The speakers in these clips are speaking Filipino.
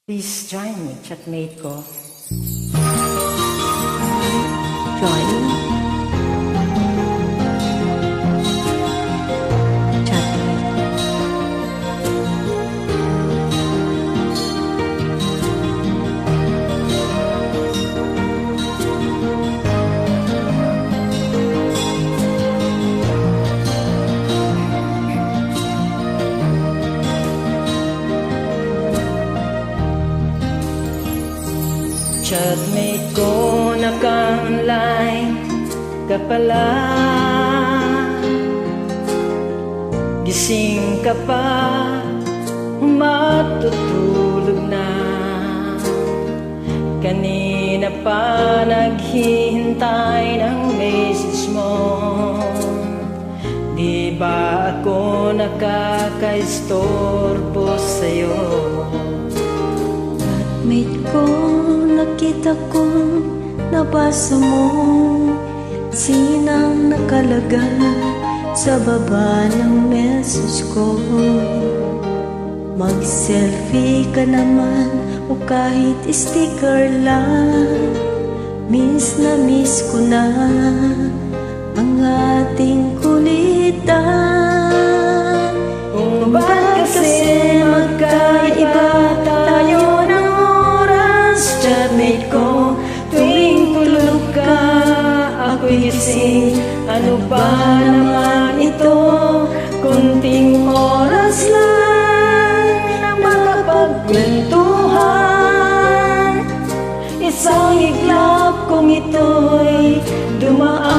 Please join me, chatmate ko. Join. Chatmate. Chatmate ko, naka-online ka pala. Gising ka pa, matutulog na. Kanina pa naghihintay ng message mo. Di ba ako nakaka-istorbo sa'yo? Chatmate ko, nakita ko, nabasa mo sinang nakalagay sa baba ng message ko. Mag-selfie ka naman o kahit sticker lang. Miss na miss ko na ang ating kulitan. Kung ba't kasi magkaiba tayo ng oras, chatmate ko, tuwing tulog ka, ako'y gising. Ano ba naman ito? Kunting oras lang na makapagkwentuhan. Isang iglap kung ito'y dumaan.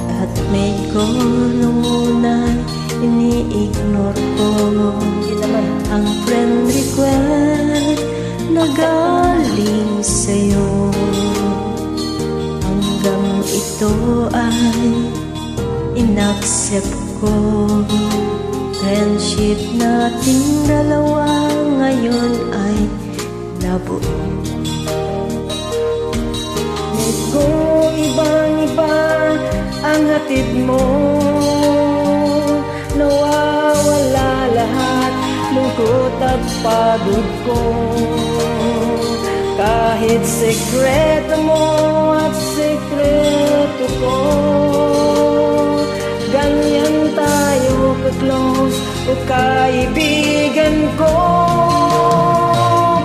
Chatmate ko, nung una ini-ignore ko ang friend request na galing sa'yo. Hanggang ito ay inaccept ko. Friendship nating dalawa ngayon ay labo. Kung ibang-iba ang hatid mo, nawawala lahat lungkot at pagod ko. Kahit sekreto mo at sekreto ko, ganyan tayo ka-close o kaibigan ko.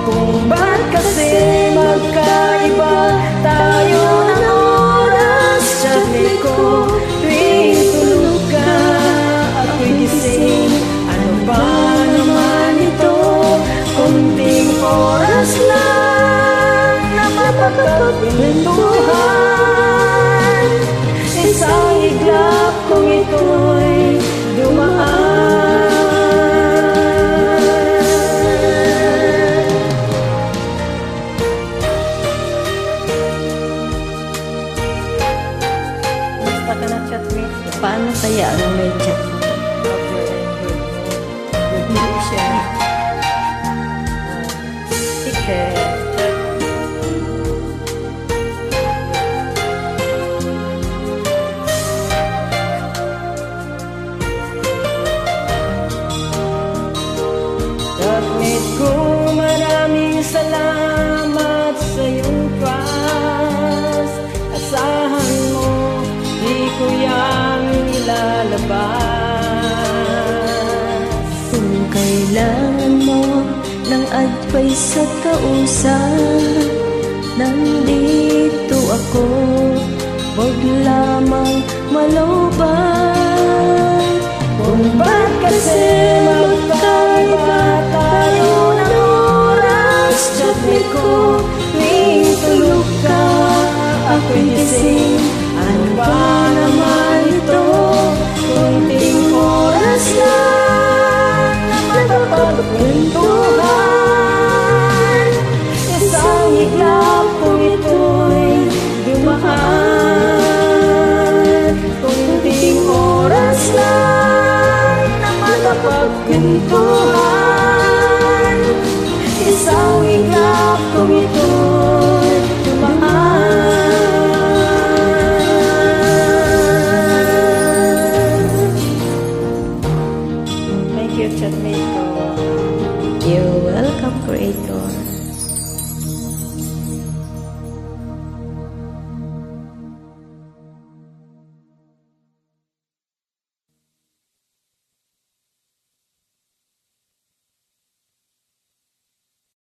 Kung ba't kasi magkaiba tayo ng oras, chatmate ko, tuwing tulog ka, ako'y gising. Ano ba naman ito? Kunting oras lang na mapapagkwentuhan. Isang iglap kung ito'y dumaan. Basta ka na, chatmate. Paano kaya ang may chat? Hindi siya. Ticket. Chatmate ko, maraming salamat sa iyong trust. Asahan mo, di ko yan ilalabas. Kung kailangan mo ng advice at kausap, nandito ako, huwag lamang malobat. Kung ba't kasi magkaiba tayo ng oras, chatmate ko, tuwing tulog ka, ako'y gising. Ano ba naman ito? Kunting oras lang na makapagkwentuhan. Isang iglap kung ito'y dumaan. Kunting oras lang na makapagkwentuhan. Isang iglap kung ito'y dumaan. You're welcome, Creator.